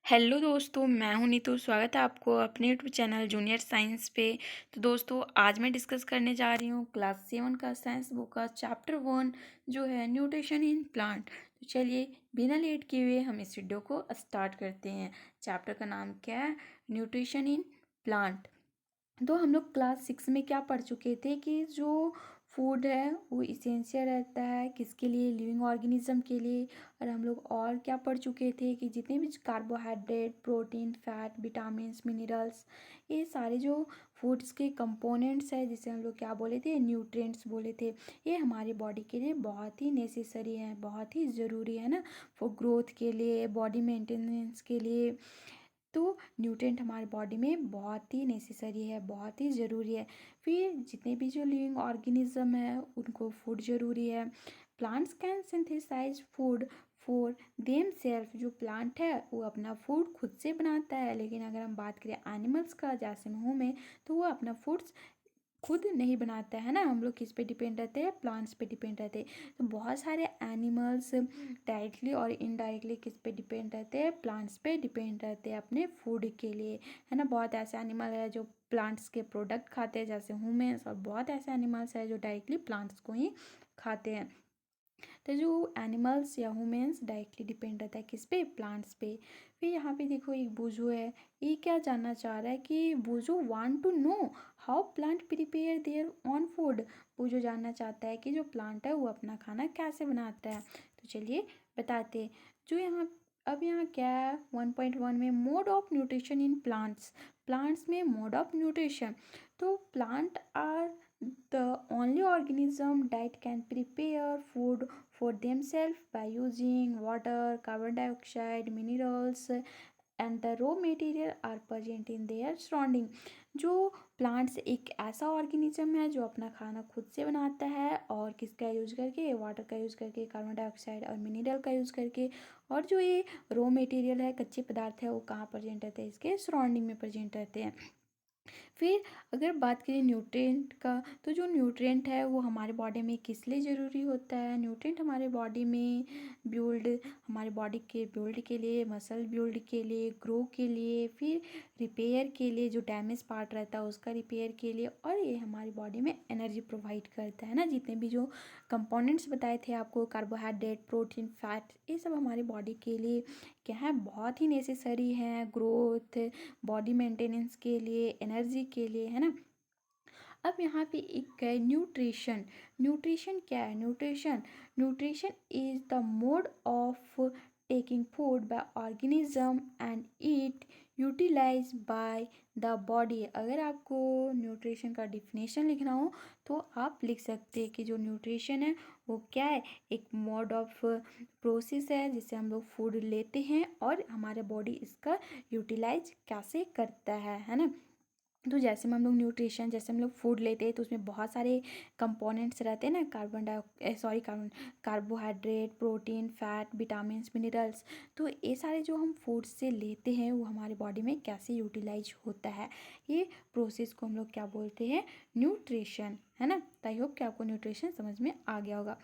Hello दोस्तों, मैं हूं नीतू। स्वागत है आपको अपने यूट्यूब चैनल जूनियर साइंस पे। तो दोस्तों, आज मैं डिस्कस करने जा रही हूँ क्लास 7 का साइंस बुक का चैप्टर 1 जो है न्यूट्रिशन इन प्लांट। तो चलिए बिना लेट किए हुए हम इस वीडियो को स्टार्ट करते हैं। चैप्टर का नाम क्या है? Nutrition in plant. तो हम लोग क्लास 6 में क्या पढ़ चुके थे कि जो फूड है वो इसेंशियल रहता है किसके लिए? लिविंग ऑर्गेनिज्म के लिए। और हम लोग और क्या पढ़ चुके थे कि जितने भी carbohydrate, protein, fat, vitamins, minerals, ये सारे जो फूड्स के कंपोनेंट्स है जिसे हम लोग क्या बोले थे? न्यूट्रिएंट्स बोले थे। ये हमारे बॉडी के लिए बहुत ही नेसेसरी है, बहुत ही ज़रूरी है ना, फॉर ग्रोथ के लिए, बॉडी मेंटेनेंस के लिए। तो न्यूट्रिएंट हमारे बॉडी में बहुत ही नेसेसरी है, बहुत ही ज़रूरी है। फिर जितने भी जो लिविंग ऑर्गेनिज्म है उनको फूड ज़रूरी है। Plants can synthesise food for them self. जो प्लांट है वो अपना फूड खुद से बनाता है, लेकिन अगर हम बात करें एनिमल्स का, जैसे मुँह में, तो वो अपना फूड्स खुद नहीं बनाता है ना। हम लोग किस पे डिपेंड रहते हैं? प्लांट्स पे डिपेंड रहते हैं। तो बहुत सारे एनिमल्स डायरेक्टली और इनडायरेक्टली किस पे डिपेंड रहते हैं? प्लांट्स पे डिपेंड रहते हैं अपने फूड के लिए, है ना। बहुत ऐसे एनिमल है जो प्लांट्स के प्रोडक्ट खाते हैं, जैसे ह्यूमन्स, और बहुत ऐसे एनिमल्स है जो डायरेक्टली प्लांट्स को ही खाते हैं। तो जो एनिमल्स या ह्यूमन्स डायरेक्टली डिपेंड रहता है किस पे? प्लांट्स पे। फिर यहाँ पे देखो एक बुजू है, ये क्या जानना चाह रहा है कि Boojho want to know how plant prepare their own food. Boojho जानना चाहता है कि जो प्लांट है वो अपना खाना कैसे बनाता है। तो चलिए बताते हैं। जो यहाँ अब यहाँ क्या है 1.1 में? Mode of nutrition in plants. Plants में मोड ऑफ न्यूट्रिशन। तो plant are the only organism that can prepare food for themselves by using water, carbon dioxide, minerals, and the raw material are present in their surrounding। जो plants एक ऐसा organism है जो अपना खाना खुद से बनाता है, और किसका यूज़ करके? वाटर का यूज़ करके, कार्बन डाइऑक्साइड और मिनरल का यूज़ करके। और जो ये रॉ मटेरियल है, कच्चे पदार्थ है, वो कहाँ प्रेजेंट रहते हैं? इसके सराउंडिंग में प्रेजेंट रहते हैं। फिर अगर बात करें न्यूट्रिएंट का, तो जो न्यूट्रिएंट है वो हमारे बॉडी में किस लिए ज़रूरी होता है? न्यूट्रिएंट हमारे बॉडी में बिल्ड, हमारे बॉडी के बिल्ड के लिए, मसल बिल्ड के लिए, ग्रो के लिए, फिर रिपेयर के लिए, जो डैमेज पार्ट रहता है उसका रिपेयर के लिए, और ये हमारी बॉडी में एनर्जी प्रोवाइड करता है ना। जितने भी जो कंपोनेंट्स बताए थे आपको, कार्बोहाइड्रेट, प्रोटीन, फैट, ये सब हमारे बॉडी के लिए क्या है? बहुत ही नेसेसरी है, ग्रोथ, बॉडी मेंटेनेंस के लिए, एनर्जी के लिए, है ना। अब यहाँ पे एक है न्यूट्रिशन। न्यूट्रिशन क्या है? Nutrition, nutrition is the mode of taking food by organism and it utilise by the body. अगर आपको न्यूट्रिशन का डिफिनेशन लिखना हो तो आप लिख सकते हैं कि जो न्यूट्रिशन है वो क्या है? एक मोड ऑफ प्रोसेस है जिससे हम लोग फूड लेते हैं और हमारा बॉडी इसका यूटिलाइज कैसे करता है ना। तो जैसे में हम लोग न्यूट्रिशन, जैसे हम लोग फूड लेते हैं तो उसमें बहुत सारे कंपोनेंट्स रहते हैं ना, carbohydrate, protein, fat, vitamins, minerals. तो ये सारे जो हम फूड से लेते हैं वो हमारे बॉडी में कैसे यूटिलाइज होता है, ये प्रोसेस को हम लोग क्या बोलते हैं? न्यूट्रिशन, है ना। तो आई होप कि आपको न्यूट्रिशन समझ में आ गया होगा।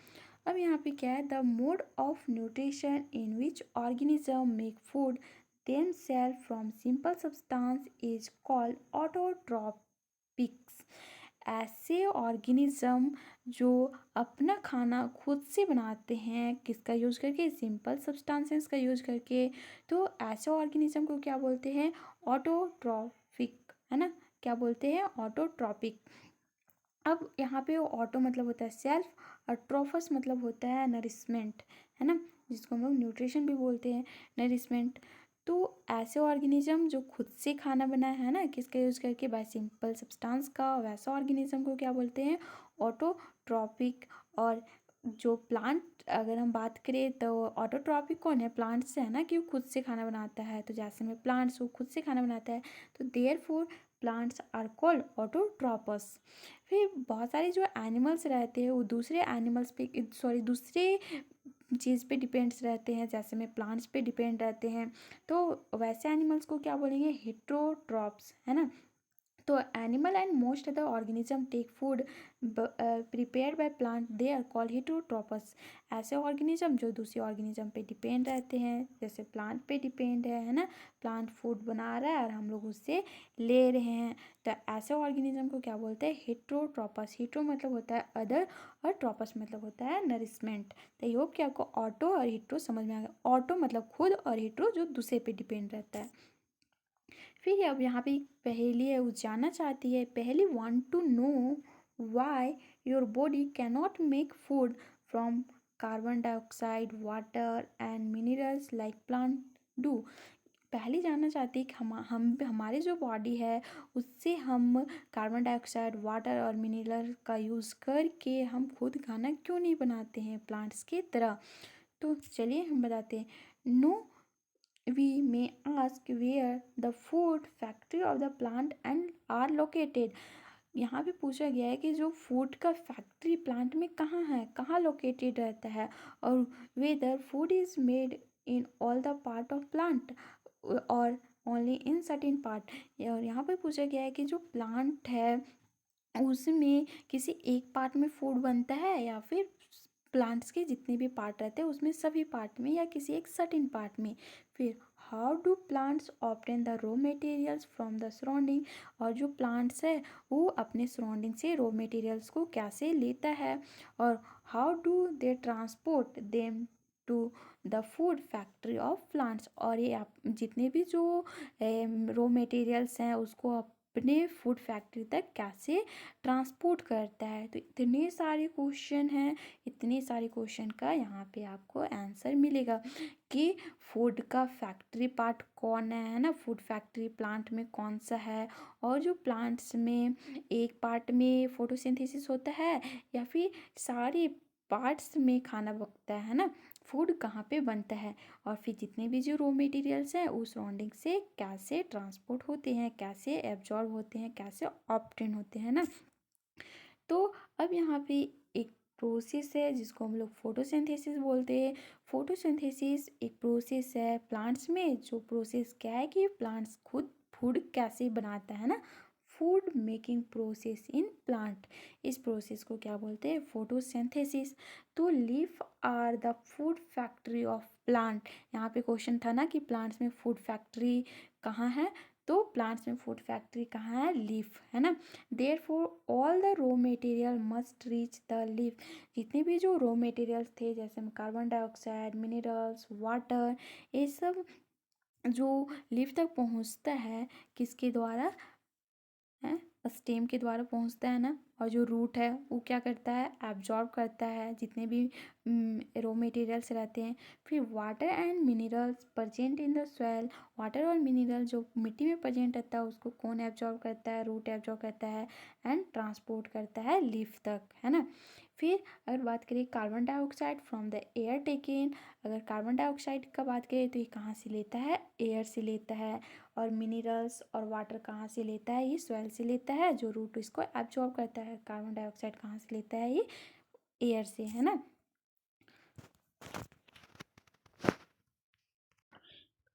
अब यहाँ पे क्या है? The mode of nutrition in which organism make food themselves from simple substance is called autotropics। ऐसे ऑर्गेनिज्म जो अपना खाना खुद से बनाते हैं, किसका यूज़ करके? सिंपल सब्सटेंसेस का यूज़ करके। तो ऐसे ऑर्गेनिज्म को क्या बोलते हैं? ऑटोट्रॉपिक, है ना। क्या बोलते हैं? ऑटोट्रॉपिक। अब यहाँ पे ऑटो मतलब होता है सेल्फ, और ट्रोफस मतलब होता है नरिशमेंट, है ना, जिसको हम लोग न्यूट्रिशन भी बोलते हैं, नरिशमेंट। तो ऐसे ऑर्गेनिज्म जो खुद से खाना बनाए, है ना, किसका यूज़ करके? बाय सिंपल सब्सटेंस का, वैसा ऑर्गेनिज्म को क्या बोलते हैं? ऑटोट्रॉपिक। और जो प्लांट, अगर हम बात करें तो ऑटोट्रॉपिक कौन है? प्लांट से, है ना, कि वो खुद से खाना बनाता है। तो जैसे में प्लांट्स वो खुद से खाना बनाता है, तो देयरफॉर प्लांट्स आर कॉल्ड ऑटोट्रॉपस। फिर बहुत सारे जो एनिमल्स रहते हैं वो दूसरे एनिमल्स पे, सॉरी, दूसरे चीज़ पे डिपेंड्स रहते हैं, जैसे में प्लांट्स पे डिपेंड रहते हैं। तो वैसे एनिमल्स को क्या बोलेंगे? हेट्रोट्रॉप्स, है ना। तो animal and most other organism take food prepare by plant, they are called heterotrophs. ऐसे ऑर्गेनिज्म जो दूसरे ऑर्गेनिज्म पे डिपेंड रहते हैं, जैसे प्लांट पे डिपेंड है ना, प्लांट फूड बना रहा है और हम लोग उससे ले रहे हैं, तो ऐसे ऑर्गेनिज्म को क्या बोलते हैं? हेटेरोट्रॉपस। हेटेरो मतलब होता है अदर और ट्रॉपस मतलब होता है नरिशमेंट। तो ये होप कि आपको ऑटो और हेटेरो समझ में आ गया। ऑटो मतलब खुद और हेटेरो जो दूसरे पे डिपेंड रहता है। फिर अब यहाँ पे पहेली है, वो जानना चाहती है, Paheli want to know why your body cannot make food from carbon dioxide, water and minerals like plant do. Paheli जानना चाहती है कि हम हमारे जो बॉडी है उससे हम कार्बन डाइऑक्साइड, वाटर और मिनरल का यूज़ करके हम खुद खाना क्यों नहीं बनाते हैं प्लांट्स की तरह। तो चलिए हम बताते हैं। Now we may ask where the food factory of the plant and are located। यहाँ पे पूछा गया है कि जो फूड का फैक्ट्री प्लांट में कहाँ है, कहाँ लोकेटेड रहता है, और whether food is made in all the part of plant और ओनली इन सर्टेन पार्ट। और यहाँ पे पूछा गया है कि जो प्लांट है उसमें किसी एक पार्ट में फूड बनता है या फिर प्लांट्स के जितने भी पार्ट रहते हैं उसमें सभी पार्ट में या किसी एक सर्टेन पार्ट में। फिर how do plants obtain the raw materials from the surrounding. और जो प्लांट्स है वो अपने सराउंडिंग से रॉ मटेरियल्स को कैसे लेता है, और how do they transport them to the food factory of plants. और ये आप जितने भी जो रॉ मटेरियल्स हैं उसको अपने फूड फैक्ट्री तक कैसे ट्रांसपोर्ट करता है। तो इतने सारे क्वेश्चन हैं, इतने सारे क्वेश्चन का यहाँ पे आपको आंसर मिलेगा कि फूड का फैक्ट्री पार्ट कौन है ना, फूड फैक्ट्री प्लांट में कौन सा है, और जो प्लांट्स में एक पार्ट में फोटोसिंथेसिस होता है या फिर सारे पार्ट्स में खाना पकता है ना, फूड कहाँ पे बनता है, और फिर जितने भी जो रॉ मटेरियल्स हैं उस सराउंडिंग से कैसे ट्रांसपोर्ट होते हैं, कैसे एब्जॉर्ब होते हैं, कैसे ऑब्टेन होते हैं ना। तो अब यहाँ पे एक प्रोसेस है जिसको हम लोग फोटोसिंथेसिस बोलते हैं। फोटोसिंथेसिस एक प्रोसेस है प्लांट्स में, जो प्रोसेस क्या है कि प्लांट्स खुद फूड कैसे बनाता है ना, food making process in plant. इस प्रोसेस को क्या बोलते हैं? फोटोसिंथेसिस। तो leaf are the food factory of plant. यहाँ पे क्वेश्चन था ना कि प्लांट्स में फूड फैक्ट्री कहाँ है, तो प्लांट्स में फूड फैक्ट्री कहाँ है? लीफ है ना। Therefore all the raw material must reach the leaf. जितने भी जो रॉ मटेरियल्स थे जैसे कार्बन डाइऑक्साइड, मिनरल्स, वाटर, ये सब जो लीफ तक पहुंचता है किसके द्वारा है? स्टेम के द्वारा पहुंचता है ना। और जो रूट है वो क्या करता है? एब्जॉर्ब करता है जितने भी रॉ मटेरियल्स रहते हैं। फिर water and minerals present in the soil. Water और मिनरल जो मिट्टी में प्रेजेंट रहता है उसको कौन एब्जॉर्ब करता है? रूट एब्जॉर्ब करता है एंड ट्रांसपोर्ट करता है लीफ तक, है ना। फिर अगर बात करें carbon dioxide from the air taken, अगर कार्बन डाइऑक्साइड का बात करें तो ये कहाँ से लेता है? एयर से लेता है। और मिनरल्स और वाटर कहाँ से लेता है? ये सॉइल से लेता है, जो रूट इसको एब्जॉर्ब करता है। कार्बन डाइऑक्साइड कहाँ से लेता है? ये एयर से, है ना।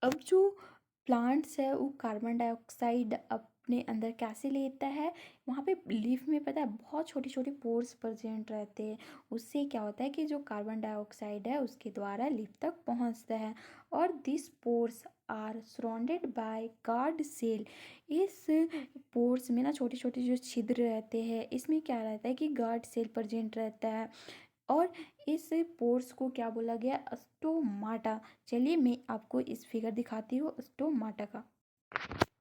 अब जो प्लांट्स है वो कार्बन डाइऑक्साइड अपने अंदर कैसे लेता है? वहाँ पे लीफ में पता है बहुत छोटे छोटे पोर्स प्रेजेंट रहते हैं, उससे क्या होता है कि जो कार्बन डाइऑक्साइड है उसके द्वारा लीफ तक पहुँचता है। और this pores are surrounded by guard cell. इस पोर्स में ना छोटे छोटे जो छिद्र रहते हैं, इसमें क्या रहता है कि गार्ड सेल प्रेजेंट रहता है। और इस पोर्स को क्या बोला गया? स्टोमाटा। चलिए मैं आपको इस फिगर दिखाती हूँ स्टोमाटा का।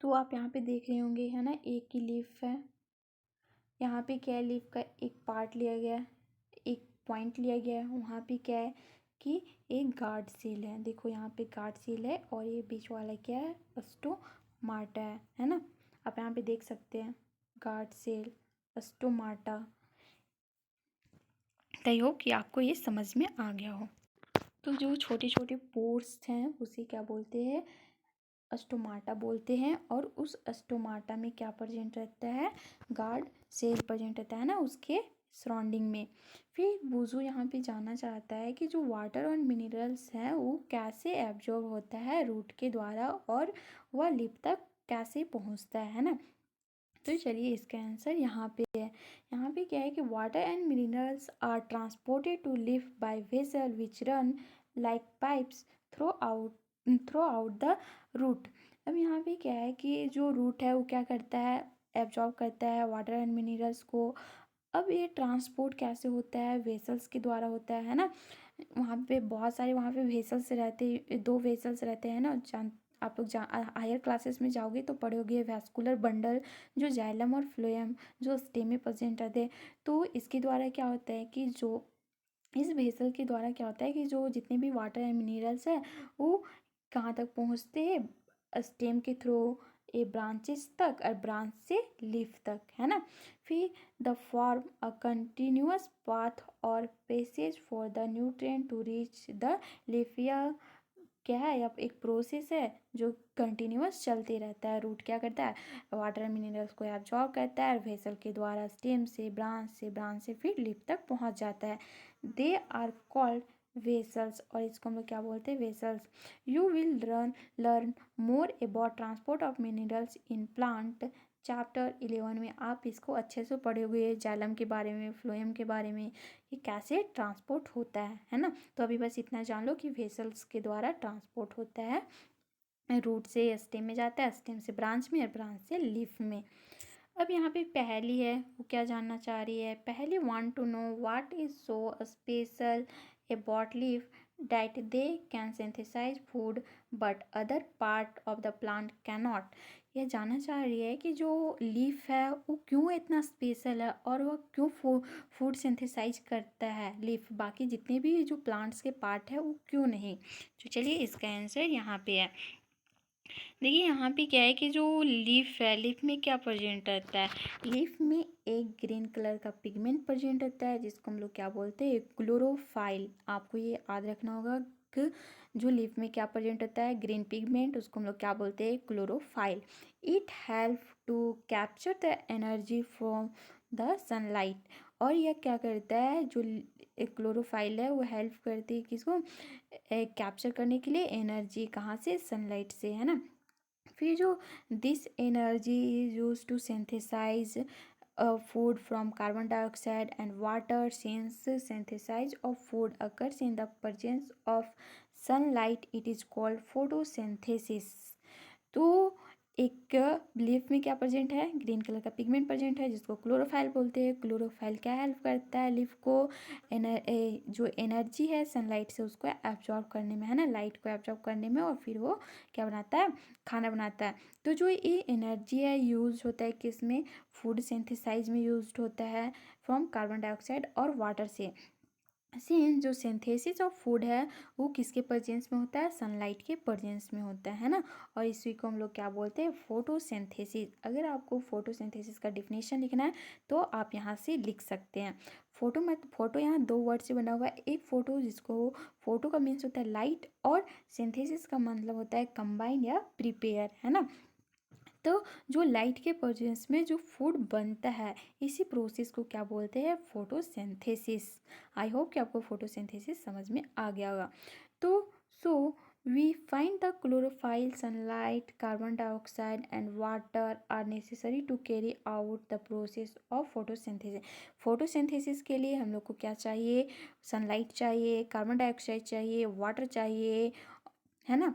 तो आप यहाँ पे देख रहे होंगे है ना, एक ही लीफ है। यहाँ पे क्या है? लीफ का एक पार्ट लिया गया है, एक पॉइंट लिया गया है। वहाँ पे क्या है कि एक गार्ड सील है। देखो यहाँ पे गार्ड सील है और ये बीच वाला क्या है? स्टोमाटा है ना। आप यहाँ पे देख सकते हैं गार्ड सेल, स्टोमाटा। तय हो कि आपको ये समझ में आ गया हो। तो जो छोटे छोटे पोर्स हैं उसे क्या बोलते हैं? स्टोमाटा बोलते हैं। और उस स्टोमाटा में क्या प्रेजेंट रहता है? गार्ड सेल प्रेजेंट रहता है ना उसके सराउंडिंग में। फिर वुजू यहाँ पे जानना चाहता है कि जो वाटर और मिनरल्स हैं वो कैसे एब्जॉर्ब होता है रूट के द्वारा और वह लिप तक कैसे पहुँचता है ना। तो चलिए इसका आंसर यहाँ पे है। यहाँ पे क्या है कि water and minerals are transported to leaf by vessel which run like pipes throughout the root. अब यहाँ पे क्या है कि जो रूट है वो क्या करता है, एब्जॉर्ब करता है वाटर एंड मिनरल्स को। अब ये ट्रांसपोर्ट कैसे होता है, वेसल्स के द्वारा होता है ना। वहाँ पे बहुत सारे वहाँ पे वेसल्स रहते, दो वेसल्स रहते हैं ना। आप लोग हायर क्लासेस में जाओगे तो पढ़ोगे वैस्कुलर बंडल, जो जाइलम और फ्लोएम जो स्टेम में प्रेजेंट रहते हैं। तो इसके द्वारा क्या होता है कि जो इस वेसल के द्वारा क्या होता है कि जो जितने भी वाटर एंड मिनरल्स है वो कहाँ तक पहुँचते हैं, स्टेम के थ्रू ए ब्रांचेस तक और ब्रांच से लीफ तक, है ना। फिर the form a continuous path और passage for the nutrient to reach the leaf. या क्या है, अब एक प्रोसेस है जो कंटिन्यूअस चलते रहता है। रूट क्या करता है, वाटर मिनरल्स को एब्जॉर्ब करता है वेसल के द्वारा स्टेम से ब्रांच से फिर लीफ तक पहुंच जाता है। दे आर कॉल्ड वेसल्स, और इसको हम लोग क्या बोलते हैं, vessels. You will learn more about transport of minerals in plant chapter 11 में। आप इसको अच्छे से पढ़ोगे, जाइलम के बारे में, फ्लोएम के बारे में, ये कैसे ट्रांसपोर्ट होता है ना। तो अभी बस इतना जान लो कि वेसल्स के द्वारा ट्रांसपोर्ट होता है, रूट से स्टेम में जाता है, स्टेम से ब्रांच में और ब्रांच से लीफ में। अब यहाँ पे पहली है, वो क्या जानना चाह रही है, पहली want to know what is so special about leaf that they can synthesise food but other part of the plant can not. यह जानना चाह रही है कि जो लीफ है वो क्यों इतना स्पेशल है और वह क्यों फूड सिंथेसाइज करता है, लीफ बाकी जितने भी जो प्लांट्स के पार्ट है वो क्यों नहीं। तो चलिए इसका आंसर यहाँ पे है। देखिए यहाँ पे क्या है कि जो लीफ है, लीफ में क्या प्रेजेंट रहता है, लीफ में एक ग्रीन कलर का पिगमेंट प्रेजेंट रहता है जिसको हम लोग क्या बोलते हैं, क्लोरोफाइल। आपको ये याद रखना होगा कि जो लीफ में क्या प्रेजेंट होता है, ग्रीन पिगमेंट, उसको हम लोग क्या बोलते हैं, chlorophyll. It help to capture the energy from the sunlight. और यह क्या करता है, जो क्लोरोफाइल है वो हेल्प करती है किसको, कैप्चर करने के लिए एनर्जी, कहाँ से, सनलाइट से, है ना। फिर जो this energy is use to synthesize food from carbon dioxide and water. Since synthesis of food occurs in the presence of sunlight, it is called photosynthesis. तो एक लीफ में क्या प्रेजेंट है, ग्रीन कलर का पिगमेंट प्रेजेंट है जिसको chlorophyll बोलते हैं। क्लोरोफाइल क्या हेल्प करता है लीफ को, जो एनर्जी है सनलाइट से उसको एब्जॉर्ब करने में, है ना, लाइट को एब्जॉर्ब करने में, और फिर वो क्या बनाता है, खाना बनाता है। तो जो ये एनर्जी है यूज होता है किस में, फूड सिंथेसाइज में यूज होता है फ्रॉम कार्बन डाइऑक्साइड और वाटर से। सिंस जो सिंथेसिस ऑफ फूड है वो किसके प्रेजेंस में होता है, सनलाइट के प्रेजेंस में होता है ना। और इसी को हम लोग क्या बोलते हैं, फोटोसिंथेसिस। अगर आपको फोटोसिंथेसिस का डिफिनेशन लिखना है तो आप यहाँ से लिख सकते हैं। फोटो यहाँ दो वर्ड से बना हुआ है। एक फोटो, जिसको फोटो का मीन्स होता है लाइट, और सिंथेसिस का मतलब होता है कंबाइन या प्रिपेयर, है ना। तो जो लाइट के प्रेजेंस में जो फूड बनता है, इसी प्रोसेस को क्या बोलते हैं, फोटोसिंथेसिस। आई होप कि आपको फोटोसिंथेसिस समझ में आ गया होगा। तो so we find the chlorophyll, sunlight, carbon dioxide and water are necessary to carry out the process of photosynthesis. Photosynthesis के लिए हम लोग को क्या चाहिए, सनलाइट चाहिए, कार्बन डाइऑक्साइड चाहिए, वाटर चाहिए, है ना।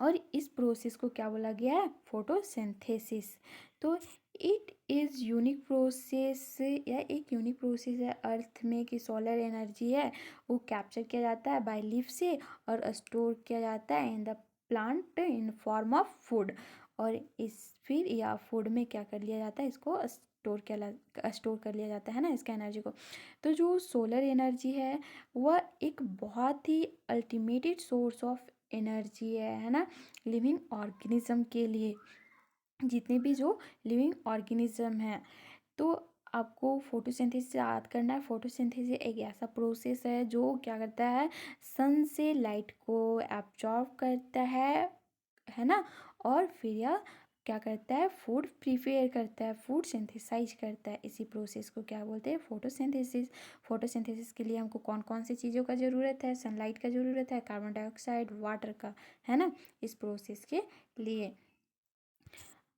और इस प्रोसेस को क्या बोला गया है, फोटोसिंथेसिस। तो इट इज़ यूनिक प्रोसेस, या एक यूनिक प्रोसेस है अर्थ में कि सोलर एनर्जी है वो कैप्चर किया जाता है बाय लीफ से और स्टोर किया जाता है in the plant in form of food. और इस फिर या फूड में क्या कर लिया जाता है, इसको स्टोर कर लिया जाता है ना, इसका एनर्जी को। तो जो सोलर एनर्जी है वह एक बहुत ही अल्टीमेटेड सोर्स ऑफ एनर्जी है ना, लिविंग ऑर्गेनिज्म के लिए, जितने भी जो लिविंग ऑर्गेनिज्म है। तो आपको फोटोसिंथेसिस याद करना है। फोटोसिंथेसिस एक ऐसा प्रोसेस है जो क्या करता है, सन से लाइट को एब्जॉर्ब करता है ना, और फिर यह क्या करता है, फूड प्रिपेयर करता है, फूड सिंथेसाइज करता है। इसी प्रोसेस को क्या बोलते हैं, फोटोसिंथेसिस। फोटोसिंथेसिस के लिए हमको कौन कौन सी चीज़ों का ज़रूरत है, सनलाइट का ज़रूरत है, कार्बन डाइऑक्साइड, वाटर का, है ना, इस प्रोसेस के लिए।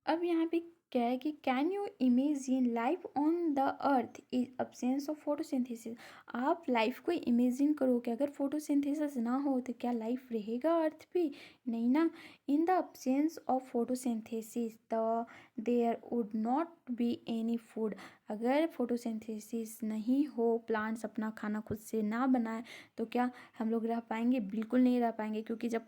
अब यहाँ पे क्या है कि can you imagine life on the earth is absence of photosynthesis. आप लाइफ को इमेजिन करो कि अगर फोटोसिंथेसिस ना हो तो क्या लाइफ रहेगा अर्थ पे? नहीं ना। In the absence of photosynthesis the there would not be any food. अगर फोटोसिंथेसिस नहीं हो, प्लांट्स अपना खाना खुद से ना बनाए, तो क्या हम लोग रह पाएंगे? बिल्कुल नहीं रह पाएंगे, क्योंकि जब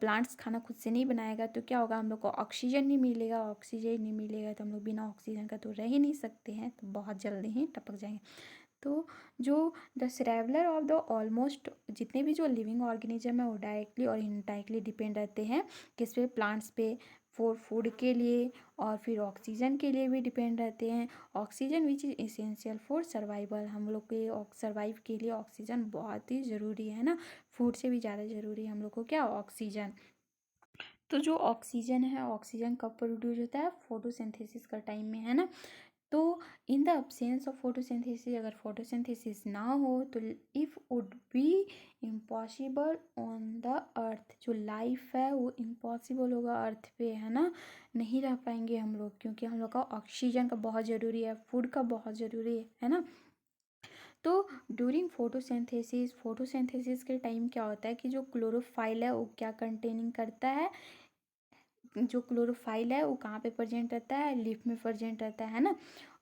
प्लांट्स खाना खुद से नहीं बनाएगा तो क्या होगा, हम लोग को ऑक्सीजन नहीं मिलेगा। ऑक्सीजन नहीं मिलेगा तो हम लोग बिना ऑक्सीजन का तो रह ही नहीं सकते हैं, तो बहुत जल्दी ही टपक जाएंगे। तो जो the survival of the almost जितने भी जो लिविंग ऑर्गेनिज्म है वो डायरेक्टली और इनडायरेक्टली डिपेंड रहते हैं किस पे? प्लांट्स पे, फॉर फूड के लिए, और फिर ऑक्सीजन के लिए भी डिपेंड रहते हैं। Oxygen which is essential for survival. हम लोग के सर्वाइव के लिए ऑक्सीजन बहुत ही ज़रूरी है ना। फूड से भी ज़्यादा ज़रूरी है हम लोग को क्या? ऑक्सीजन। तो जो ऑक्सीजन है, ऑक्सीजन कब प्रोड्यूस होता है? फोटोसिंथेसिस का टाइम में, है ना। तो इन द अब्सेंस ऑफ फोटोसिंथेसिस, अगर फोटोसिंथेसिस ना हो तो if would be impossible on the earth. जो लाइफ है वो इम्पॉसिबल होगा अर्थ पे, है ना। नहीं रह पाएंगे हम लोग, क्योंकि हम लोग का ऑक्सीजन का बहुत ज़रूरी है, फूड का बहुत ज़रूरी है ना। तो ड्यूरिंग फोटोसिंथेसिस के टाइम क्या होता है कि जो क्लोरोफाइल है वो क्या कंटेनिंग करता है? जो क्लोरोफाइल है वो कहाँ पे प्रेजेंट रहता है? लीफ में प्रेजेंट रहता है ना।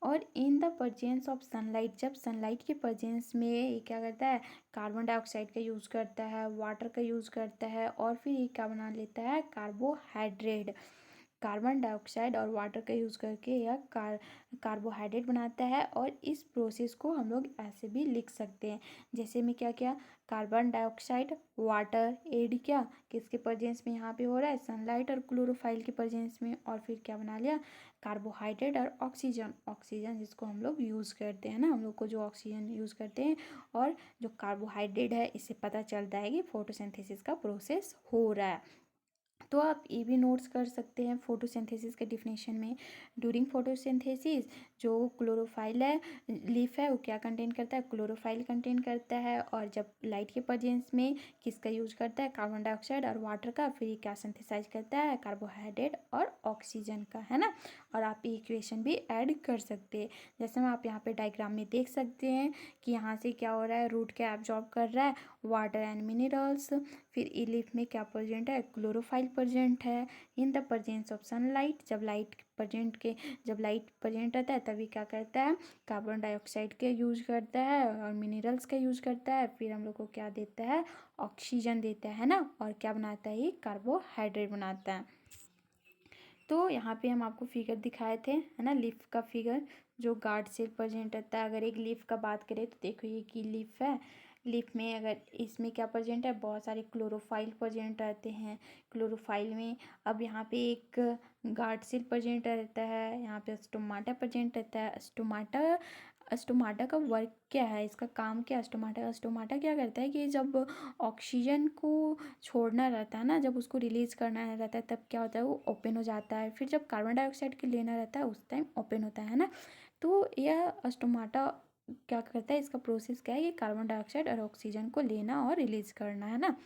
और in the presence of sunlight, जब सनलाइट के प्रेजेंस में ये क्या करता है? कार्बन डाइऑक्साइड का यूज़ करता है, वाटर का यूज़ करता है, और फिर ये क्या बना लेता है? कार्बोहाइड्रेट। कार्बन डाइऑक्साइड और वाटर का यूज़ करके यह कार्बोहाइड्रेट बनाता है। और इस प्रोसेस को हम लोग ऐसे भी लिख सकते हैं, जैसे में क्या क्या? कार्बन डाइऑक्साइड, वाटर एड किया, किसके प्रेजेंस में? यहाँ पे हो रहा है सनलाइट और क्लोरोफाइल के प्रेजेंस में, और फिर क्या बना लिया? कार्बोहाइड्रेट और ऑक्सीजन। ऑक्सीजन जिसको हम लोग यूज़ करते हैं ना, हम लोग को जो ऑक्सीजन यूज़ करते हैं, और जो कार्बोहाइड्रेट है, इससे पता चलता है कि फोटोसिंथेसिस का प्रोसेस हो रहा है। तो आप ये भी नोट्स कर सकते हैं फोटोसिंथेसिस के डिफिनेशन में। ड्यूरिंग फोटोसिंथेसिस जो क्लोरोफाइल है, लीफ है, वो क्या कंटेन करता है? क्लोरोफाइल कंटेन करता है। और जब लाइट के प्रेजेंस में किसका यूज करता है? कार्बन डाइऑक्साइड और वाटर का। फिर ये क्या सिंथेसाइज करता है? कार्बोहाइड्रेट और ऑक्सीजन का, है ना। और आप ये इक्वेशन भी ऐड कर सकते हैं, जैसे हम आप यहाँ पे डायग्राम में देख सकते हैं कि यहाँ से क्या हो रहा है? रूट क्या एब्जॉर्ब कर रहा है? Water and minerals. फिर ई लीफ में क्या प्रेजेंट है? क्लोरोफाइल प्रेजेंट है। In the presence of sunlight, जब लाइट प्रेजेंट रहता है तभी क्या करता है? कार्बन डाइऑक्साइड का यूज करता है और मिनरल्स का यूज करता है। फिर हम लोग को क्या देता है? ऑक्सीजन देता है ना। और क्या बनाता है? ये कार्बोहाइड्रेट बनाता है। तो यहाँ पे हम आपको फिगर दिखाए थे, है ना, लीफ का फिगर जो गार्ड सेल प्रेजेंट रहता है। अगर एक लीफ का बात करें तो देखो ये की लीफ है। लीफ में अगर इसमें क्या प्रेजेंट है? बहुत सारे क्लोरोफाइल प्रेजेंट रहते हैं। क्लोरोफाइल में अब यहाँ पे एक गार्ड सेल प्रेजेंट रहता है, यहाँ पे स्टोमाटा प्रेजेंट रहता है। स्टोमाटा का वर्क क्या है? इसका काम क्या है? स्टोमाटा क्या करता है कि जब ऑक्सीजन को छोड़ना रहता है ना, जब उसको रिलीज करना रहता है, तब क्या होता है? वो ओपन हो जाता है। फिर जब कार्बन डाइऑक्साइड के लेना रहता है उस टाइम ओपन होता है ना। तो यह स्टोमाटा क्या करता है? इसका प्रोसेस क्या है? ये कार्बन डाइऑक्साइड और ऑक्सीजन को लेना और रिलीज करना, है ना।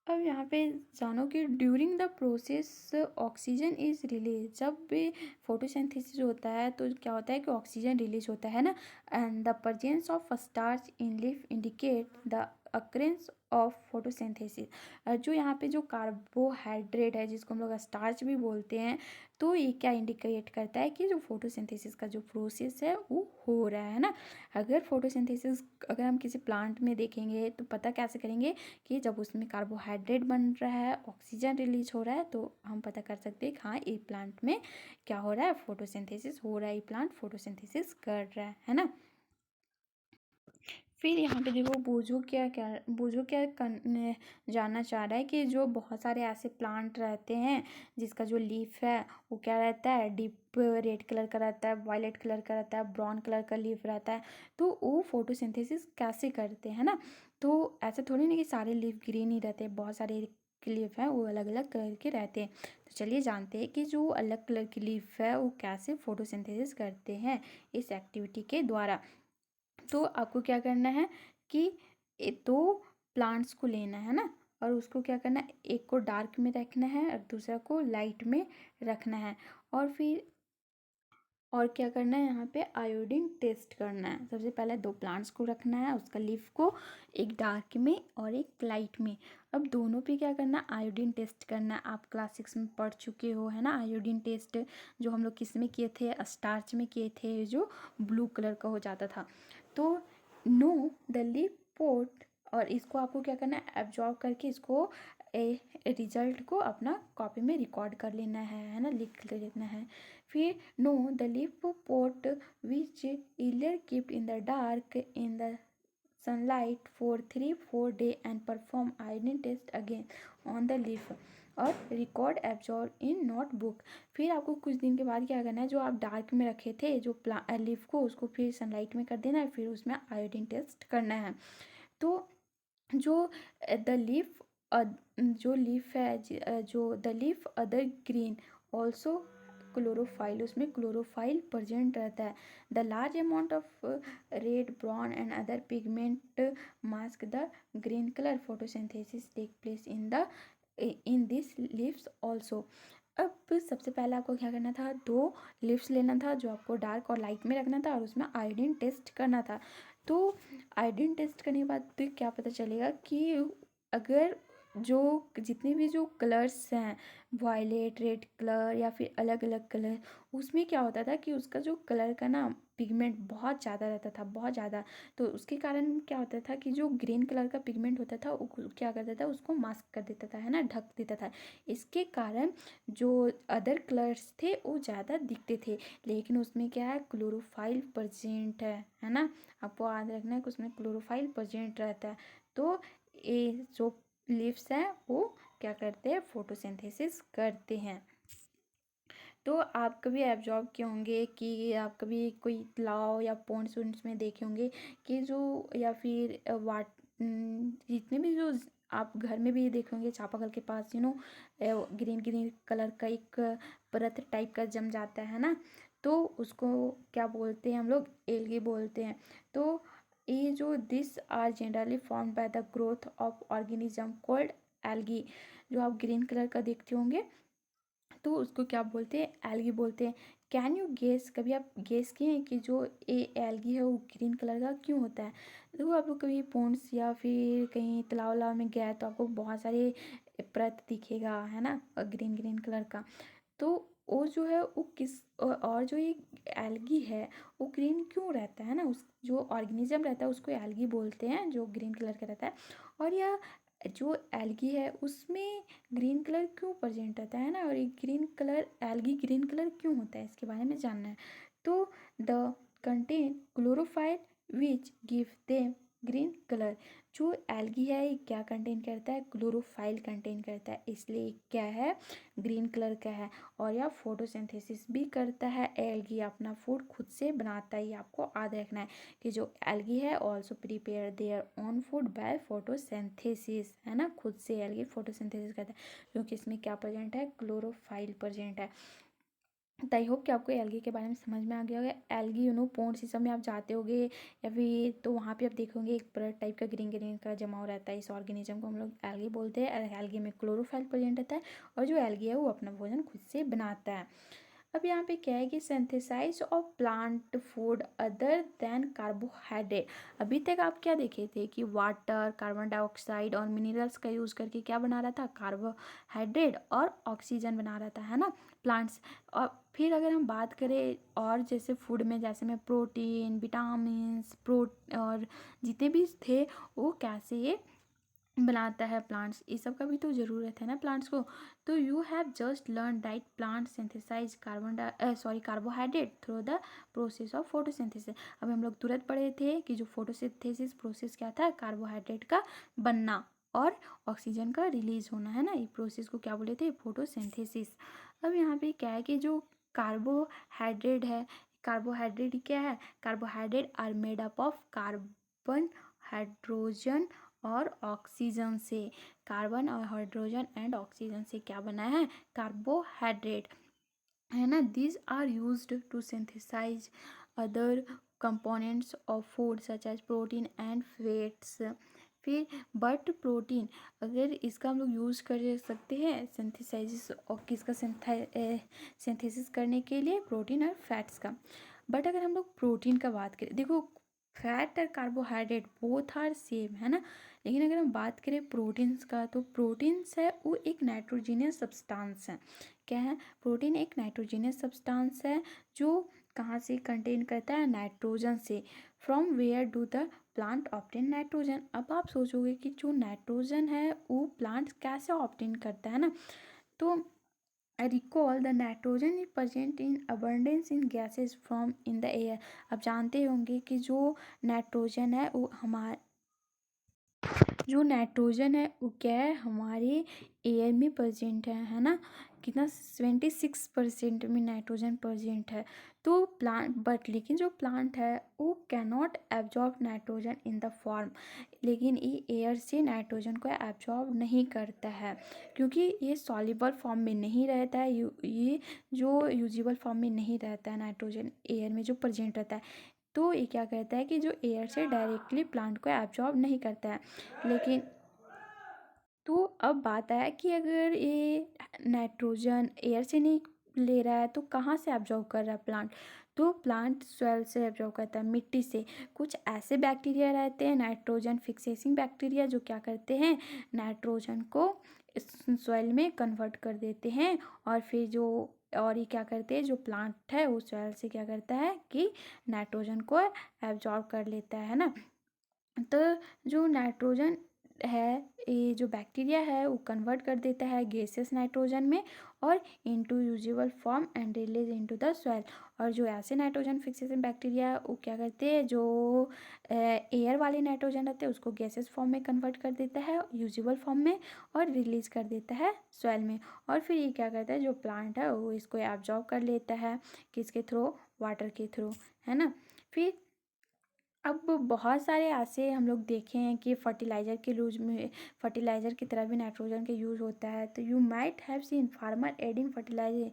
अब यहाँ पे जानो कि during the process oxygen is release. जब भी फोटोसिंथेसिस होता है तो क्या होता है कि ऑक्सीजन रिलीज होता है ना। And the presence of starch in leaf indicate the occurrence of photosynthesis. जो यहाँ पे जो कार्बोहाइड्रेट है जिसको हम लोग स्टार्च भी बोलते हैं, तो ये क्या इंडिकेट करता है कि जो फोटोसिंथेसिस का जो प्रोसेस है वो हो रहा है ना। अगर हम किसी प्लांट में देखेंगे तो पता कैसे करेंगे कि जब उसमें कार्बोहाइड्रेट बन रहा है, ऑक्सीजन रिलीज हो रहा है, तो हम पता कर सकते हैं कि हाँ ये प्लांट में क्या हो रहा है? फोटोसिंथेसिस हो रहा है, ये प्लांट फोटोसिंथेसिस कर रहा है ना। फिर यहाँ पे देखो बूझो क्या जानना चाह रहा है कि जो बहुत सारे ऐसे प्लांट रहते हैं जिसका जो लीफ है वो क्या रहता है? डीप रेड कलर का रहता है, वायलेट कलर का रहता है, ब्राउन कलर का लीफ रहता है। तो वो फोटोसिंथेसिस कैसे करते हैं ना। तो ऐसे थोड़ी नहीं कि सारे लीफ ग्रीन ही रहते हैं, बहुत सारे लीफ है वो अलग अलग कलर के रहते हैं। तो चलिए जानते हैं कि जो अलग कलर की लीफ है वो कैसे फोटोसिंथेसिस करते हैं इस एक्टिविटी के द्वारा। तो आपको क्या करना है कि दो प्लांट्स को लेना है ना। और उसको क्या करना है, एक को डार्क में रखना है और दूसरा को लाइट में रखना है। और फिर और क्या करना है, यहाँ पे आयोडीन टेस्ट करना है। सबसे पहले दो प्लांट्स को रखना है, उसका लीफ को, एक डार्क में और एक लाइट में। अब दोनों पे क्या करना है, आयोडीन टेस्ट करना है। आप क्लास 6 में पढ़ चुके हो, है ना, आयोडीन टेस्ट जो हम लोग किस में किए थे, स्टार्च में किए थे, जो ब्लू कलर का हो जाता था। तो नो द लीफ पोर्ट, और इसको आपको क्या करना है, एब्जॉर्ब करके इसको रिजल्ट को अपना कॉपी में रिकॉर्ड कर लेना है ना, लिख लेना है। फिर know the leaf pot which earlier keeped in the dark in the sunlight for 3-4 day and perform iodine test again on the leaf और रिकॉर्ड एब्जॉर्ब इन नोटबुक। फिर आपको कुछ दिन के बाद क्या करना है, जो आप डार्क में रखे थे जो लीफ को, उसको फिर सनलाइट में कर देना है, फिर उसमें आयोडीन टेस्ट करना है। तो जो द लीफ जो लीफ है जो the other green also chlorophyll, उसमें क्लोरोफाइल प्रेजेंट रहता है। The large amount of red brown and other pigment mask the green colour photosynthesis take place in this leaves also. अब सबसे पहले आपको क्या करना था, दो लिप्स लेना था जो आपको डार्क और लाइट में रखना था और उसमें आयोडीन टेस्ट करना था। तो आयोडीन टेस्ट करने के बाद तो क्या पता चलेगा कि अगर जो जितने भी जो कलर्स हैं, वायलेट, रेड कलर या फिर अलग अलग कलर, उसमें क्या होता था कि उसका जो कलर का ना पिगमेंट बहुत ज़्यादा रहता था, बहुत ज़्यादा। तो उसके कारण क्या होता था कि जो ग्रीन कलर का पिगमेंट होता था वो क्या करता था, उसको मास्क कर देता था, है ना, ढक देता था। इसके कारण जो अदर कलर्स थे वो ज़्यादा दिखते थे, लेकिन उसमें क्या है, क्लोरोफाइल प्रेजेंट है ना। आपको याद रखना है कि उसमें क्लोरोफाइल प्रेजेंट रहता है। तो ये जो लीव्स हैं वो क्या करते हैं, फोटोसिंथेसिस करते हैं। तो आप कभी एब्जॉर्ब किए होंगे कि आप कभी कोई तालाब या पॉन्ड्स वॉन्ड्स में देखे होंगे कि जो, या फिर जितने भी जो आप घर में भी देखे होंगे, चापाकल के पास ग्रीन ग्रीन कलर का एक परत टाइप का जम जाता है ना, तो उसको क्या बोलते हैं, हम लोग एल्गी बोलते हैं। तो ये जो this are generally formed by the growth of organism called algae. जो आप ग्रीन कलर का देखते होंगे तो उसको क्या बोलते हैं, एल्गी बोलते हैं। कैन यू गेस, कभी आप गेस किए हैं कि जो ये एल्गी है वो ग्रीन कलर का क्यों होता है। देखो आप लोग कभी पॉन्ड्स या फिर कहीं तालाब वालाब में गए तो आपको बहुत सारे परत दिखेगा, है ना, ग्रीन ग्रीन कलर का। तो वो जो है वो और जो ये एल्गी है वो ग्रीन क्यों रहता है ना, उस जो ऑर्गेनिज्म रहता है उसको एल्गी बोलते हैं, जो ग्रीन कलर का रहता है। और यह जो एल्गी है उसमें ग्रीन कलर क्यों प्रेजेंट रहता है ना, और ये green colour, algae green colour क्यों होता है, इसके बारे में जानना है। तो the contain chlorophyll which give them green colour. जो एल्गी है ये क्या कंटेन करता है, क्लोरोफाइल कंटेन करता है, इसलिए क्या है, ग्रीन कलर का है। और यह फोटोसिंथेसिस भी करता है, एल्गी अपना फूड खुद से बनाता है। ये आपको याद रखना है कि जो एल्गी है also prepare their own food by photosynthesis, है ना, खुद से एल्गी फोटोसिंथेसिस करता है, क्योंकि इसमें क्या प्रेजेंट है, क्लोरोफाइल प्रेजेंट है। तो आई होप कि आपको एल्गी के बारे में समझ में आ गया होगा। एल्गी पॉन्ड सिस्टम में आप जाते होगे या फिर तो वहाँ पे आप देखोगे एक परत टाइप का ग्रीन ग्रीन का जमाव रहता है, इस ऑर्गेनिज्म को हम लोग एल्गी बोलते हैं। एल्गी में क्लोरोफाइल प्रेजेंट रहता है और जो एल्गी है वो अपना भोजन खुद से बनाता है। अब यहाँ पे क्या है कि synthesize of plant food other than carbohydrate. अभी तक आप क्या देखे थे कि वाटर, कार्बन डाइऑक्साइड और मिनरल्स का यूज़ करके क्या बना रहा था, कार्बोहाइड्रेट और ऑक्सीजन बना रहा था, है ना, प्लांट्स। और फिर अगर हम बात करें और जैसे फूड में, जैसे में प्रोटीन, विटामिन्स, और जितने भी थे वो कैसे ये बनाता है प्लांट्स, इस सब का भी तो ज़रूरत है ना प्लांट्स को। तो you have just learn that plant synthesize carbohydrate through the process of photosynthesis. अब हम लोग तुरंत पढ़े थे कि जो फोटोसिंथेसिस प्रोसेस क्या था, कार्बोहाइड्रेट का बनना और ऑक्सीजन का रिलीज होना, है ना, ये प्रोसेस को क्या बोले थे, फोटोसिंथेसिस। अब यहाँ पे क्या है कि जो कार्बोहाइड्रेट है, कार्बोहाइड्रेट क्या है, carbohydrate are made up of carbon, hydrogen और ऑक्सीजन से। कार्बन और हाइड्रोजन एंड ऑक्सीजन से क्या बना है, कार्बोहाइड्रेट, है ना। These are used to synthesize other components of food such as protein and fats. फिर बट प्रोटीन, अगर इसका हम लोग यूज़ कर सकते हैं सिंथेसाइजिस और किसका सिंथेसिस करने के लिए, प्रोटीन और फैट्स का। बट अगर हम लोग प्रोटीन का बात करें, देखो फैट और कार्बोहाइड्रेट बोथ आर सेम है ना, लेकिन अगर हम बात करें प्रोटीन्स का, तो प्रोटीन्स है वो एक नाइट्रोजीनियस सब्सटेंस है। क्या है? प्रोटीन एक नाइट्रोजीनियस सब्सटेंस है जो कहाँ से कंटेन करता है? नाइट्रोजन से। From where do the plant obtain nitrogen. अब आप सोचोगे कि जो नाइट्रोजन है वो प्लांट कैसे ऑब्टेन करता है ना, तो recall the nitrogen is present in abundance in gases from in the air. अब जानते होंगे कि जो नाइट्रोजन है वो क्या है, हमारे एयर में प्रेजेंट है ना, कितना 76% में नाइट्रोजन प्रेजेंट है। तो प्लांट बट लेकिन जो प्लांट है वो cannot absorb nitrogen in the form, लेकिन ये एयर से नाइट्रोजन को एब्जॉर्ब नहीं करता है, क्योंकि ये सॉल्युबल फॉर्म में नहीं रहता है, ये जो यूजिबल फॉर्म में नहीं रहता है नाइट्रोजन एयर में जो प्रेजेंट रहता है। तो ये क्या करता है कि जो एयर से डायरेक्टली प्लांट को एब्जॉर्ब नहीं करता है। लेकिन तो अब बात है कि अगर ये नाइट्रोजन एयर से नहीं ले रहा है तो कहाँ से एब्जॉर्ब कर रहा है प्लांट, तो प्लांट सॉइल से एब्जॉर्ब करता है, मिट्टी से। कुछ ऐसे बैक्टीरिया रहते हैं नाइट्रोजन फिक्सेसिंग बैक्टीरिया, जो क्या करते हैं, नाइट्रोजन को सॉइल में कन्वर्ट कर देते हैं, और फिर जो और ये क्या करते हैं, जो प्लांट है वो सॉइल से क्या करता है कि नाइट्रोजन को एब्जॉर्ब कर लेता है ना। तो जो नाइट्रोजन है, ये जो बैक्टीरिया है वो कन्वर्ट कर देता है गैसेस नाइट्रोजन में और into usable form and release into the soil. और जो ऐसे नाइट्रोजन फिक्सेशन बैक्टीरिया वो क्या करते हैं, जो एयर वाले नाइट्रोजन रहते हैं उसको गैसेस फॉर्म में कन्वर्ट कर देता है यूजेबल फॉर्म में और रिलीज कर देता है सॉइल में। और फिर ये क्या करता है, जो प्लांट है वो इसको एब्जॉर्ब कर लेता है, किसके थ्रू, वाटर के थ्रू, है ना। फिर अब बहुत सारे ऐसे हम लोग देखे हैं कि फर्टिलाइज़र के यूज में, फर्टिलाइज़र की तरह भी नाइट्रोजन का यूज़ होता है। तो you might have seen farmer adding fertilizer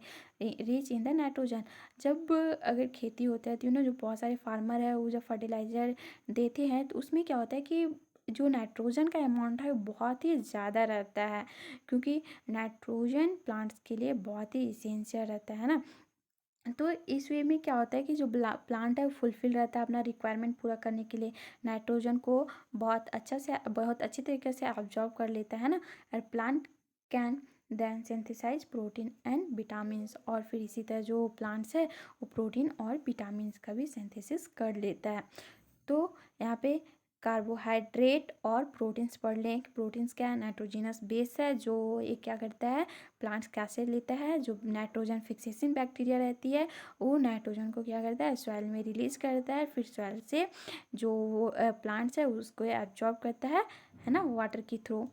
rich in the nitrogen. जब अगर खेती होता है तो जो बहुत सारे फार्मर है वो जब फर्टिलाइज़र देते हैं तो उसमें क्या होता है कि जो नाइट्रोजन का अमाउंट है वो बहुत ही ज़्यादा रहता है, क्योंकि नाइट्रोजन प्लांट्स के लिए बहुत ही इसेंशियल रहता है ना। तो इस वे में क्या होता है कि जो प्लांट है वो फुलफिल रहता है अपना रिक्वायरमेंट पूरा करने के लिए, नाइट्रोजन को बहुत अच्छी तरीके से ऑब्जॉर्व कर लेता है ना। और plant can then synthesize protein and vitamins, और फिर इसी तरह जो प्लांट्स है वो प्रोटीन और विटामिन्स का भी सिंथेसिस कर लेता है। तो यहाँ पे कार्बोहाइड्रेट और प्रोटीन्स पढ़ लें। प्रोटीन्स क्या है, नाइट्रोजिनस बेस है, जो ये क्या करता है, प्लांट्स कैसे लेता है, जो नाइट्रोजन फिक्सेशन बैक्टीरिया रहती है वो नाइट्रोजन को क्या करता है, सॉइल में रिलीज करता है, फिर सॉइल से जो प्लांट्स है उसको एब्जॉर्ब करता है ना, वाटर के थ्रू।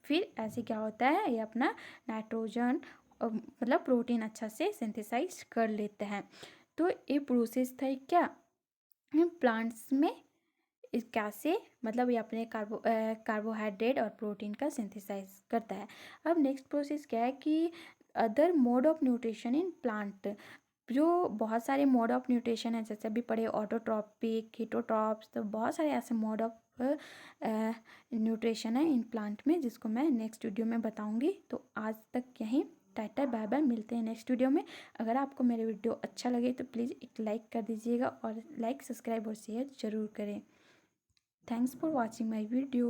फिर ऐसे क्या होता है, ये अपना नाइट्रोजन मतलब प्रोटीन अच्छा से सिंथेसाइज कर लेता है। तो ये प्रोसेस था क्या प्लांट्स में, इस कैसे मतलब ये अपने कार्बोहाइड्रेट और प्रोटीन का सिंथेसाइज करता है। अब नेक्स्ट प्रोसेस क्या है कि other mode of nutrition in plant, जो बहुत सारे मोड ऑफ न्यूट्रिशन है, जैसे अभी पढ़े ऑटोट्रॉपिक, हीटोट्रॉप्स, तो बहुत सारे ऐसे मोड ऑफ न्यूट्रिशन है इन प्लांट में, जिसको मैं नेक्स्ट वीडियो में बताऊंगी। तो आज तक यहीं, टाटा बाय बाय, मिलते हैं नेक्स्ट वीडियो में। अगर आपको मेरे वीडियो अच्छा लगे तो प्लीज़ एक लाइक कर दीजिएगा, और लाइक, सब्सक्राइब और शेयर ज़रूर करें। Thanks for watching my video.